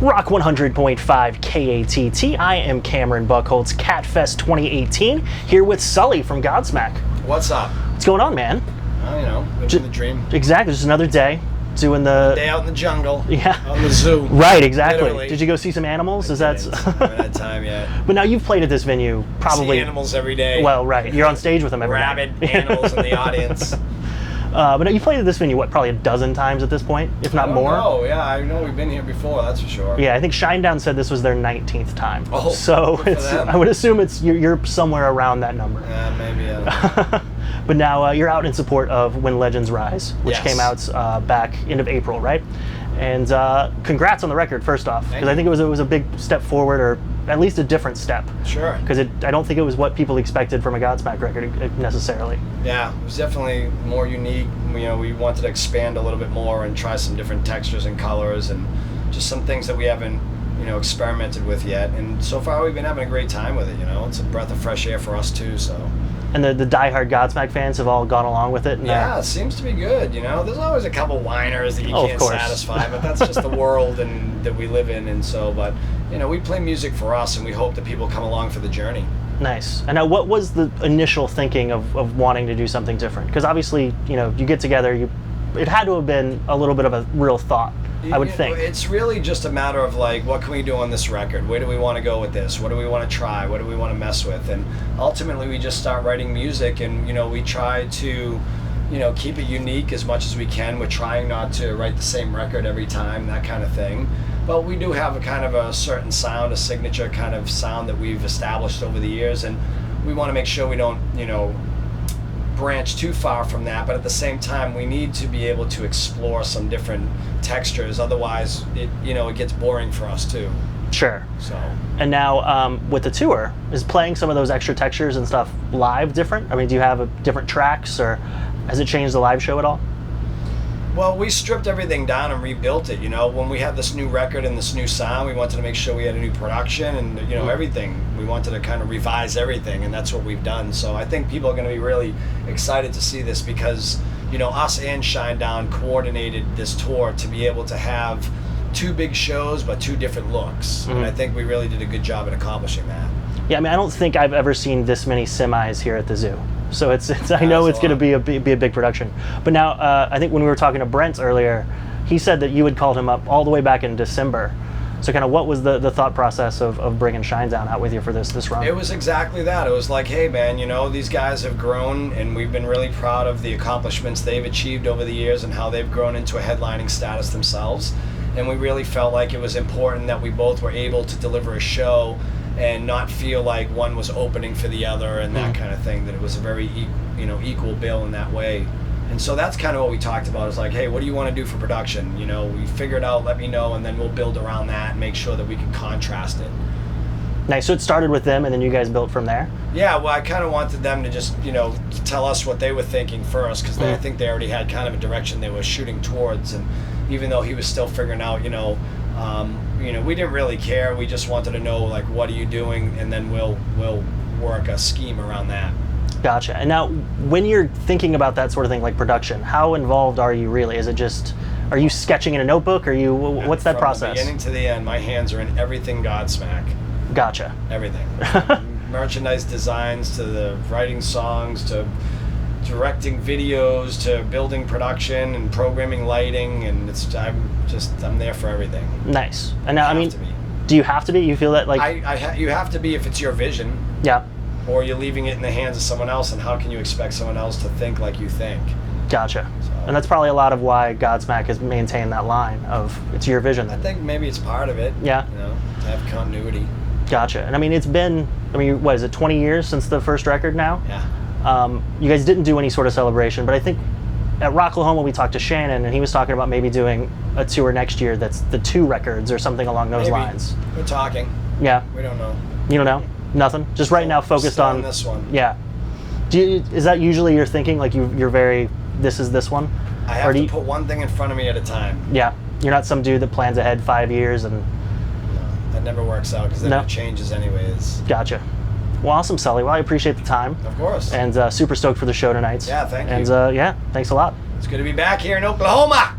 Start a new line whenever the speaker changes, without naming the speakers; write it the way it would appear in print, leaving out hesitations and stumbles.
Rock 100.5 KATT. I am Cameron Buchholtz, KATTFEST 2018, here with Sully from Godsmack.
What's up?
What's going on, man?
You know, living the dream.
Exactly, just another day. Doing the
day out in the jungle.
Yeah.
Out in the zoo.
Right, exactly.
Literally.
Did you go see some animals?
I haven't had time yet.
But now you've played at this venue probably.
I see animals every day.
Well, right. You're on stage with them every day.
Rabid animals in the audience.
But now you played at this venue, what, probably a dozen times at this point, if not more?
Oh, yeah, I know we've been here before, that's for sure.
Yeah, I think Shinedown said this was their 19th time.
Oh,
so it's, I would assume it's you're somewhere around that number.
Yeah, maybe. Yeah.
But now you're out in support of When Legends Rise, which came out back end of April, right? And congrats on the record, first off, because I think it was a big step forward, or at least a different step.
Sure.
Because I don't think it was what people expected from a Godsmack record necessarily.
Yeah, it was definitely more unique. You know, we wanted to expand a little bit more and try some different textures and colors and just some things that we haven't, you know, experimented with yet. And so far we've been having a great time with it, you know. It's a breath of fresh air for us too, so.
And the diehard Godsmack fans have all gone along with it?
Yeah, it seems to be good, you know. There's always a couple whiners that you can't satisfy, but that's just the world that we live in, and so, but, you know, we play music for us, and we hope that people come along for the journey. Nice.
And now what was the initial thinking of wanting to do something different? Because obviously, you know, you get together, it had to have been a little bit of a real thought, I would think.
It's really just a matter of like, what can we do on this record? Where do we want to go with this? What do we want to try? What do we want to mess with? And ultimately we just start writing music, and, you know, we try to, you know, keep it unique as much as we can. We're trying not to write the same record every time, that kind of thing. But we do have a kind of a certain sound, a signature kind of sound that we've established over the years, and we want to make sure we don't, you know, branch too far from that, but at the same time we need to be able to explore some different textures, otherwise it gets boring for us too.
Sure.
So.
And now with the tour, is playing some of those extra textures and stuff live different? I mean, do you have different tracks, or has it changed the live show at all?
Well, we stripped everything down and rebuilt it, you know. When we had this new record and this new sound, we wanted to make sure we had a new production and, you know, everything. We wanted to kind of revise everything, and that's what we've done. So I think people are going to be really excited to see this because, you know, us and Shinedown coordinated this tour to be able to have two big shows but two different looks. And I think we really did a good job at accomplishing that. Yeah,
I mean, I don't think I've ever seen this many semis here at the zoo. So I know it's going to be a big production. But now, I think when we were talking to Brent earlier, he said that you had called him up all the way back in December. So kind of what was the thought process of bringing Shinedown out with you for this run?
It was exactly that. It was like, hey man, you know, these guys have grown, and we've been really proud of the accomplishments they've achieved over the years and how they've grown into a headlining status themselves. And we really felt like it was important that we both were able to deliver a show and not feel like one was opening for the other and that kind of thing, that it was a very equal bill in that way. And so that's kind of what we talked about. It's like, hey, what do you want to do for production? You know, we figure it out, let me know, and then we'll build around that and make sure that we can contrast it.
Nice. So it started with them, and then you guys built from there?
Yeah, well, I kind of wanted them to just, you know, tell us what they were thinking first, because I think they already had kind of a direction they were shooting towards. And even though he was still figuring out, you know, we didn't really care. We just wanted to know, like, what are you doing, and then we'll work a scheme around that.
Gotcha. And now, when you're thinking about that sort of thing, like production, how involved are you really? Is it just, are you sketching in a notebook? What's that process?
From the beginning to the end, my hands are in everything Godsmack.
Gotcha.
Everything. Merchandise designs to the writing songs to directing videos to building production and programming lighting, and I'm there for everything.
Nice. And now, I mean, do you have to be? You feel that, like,
you have to be if it's your vision.
Yeah.
Or you're leaving it in the hands of someone else, and how can you expect someone else to think like you think?
Gotcha. And that's probably a lot of why Godsmack has maintained that line of it's your vision.
I think maybe it's part of it.
Yeah.
You know, to have continuity.
Gotcha. And I mean, it's been, what is it, 20 years since the first record now?
Yeah.
You guys didn't do any sort of celebration, but I think at Rocklahoma we talked to Shannon, and he was talking about maybe doing a tour next year that's the 2 records or something along those lines.
We're talking.
Yeah.
We don't know.
You don't know? Nothing? Just right now focused on
this one.
Yeah. Is that usually your thinking? Like you're very, this is this one?
I have to put one thing in front of me at a time.
Yeah. You're not some dude that plans ahead 5 years and...
No, that never works out because then it changes anyways.
Gotcha. Well, awesome, Sully. Well, I appreciate the time.
Of course.
And super stoked for the show tonight.
Yeah, thank you.
And yeah, thanks a lot.
It's good to be back here in Oklahoma.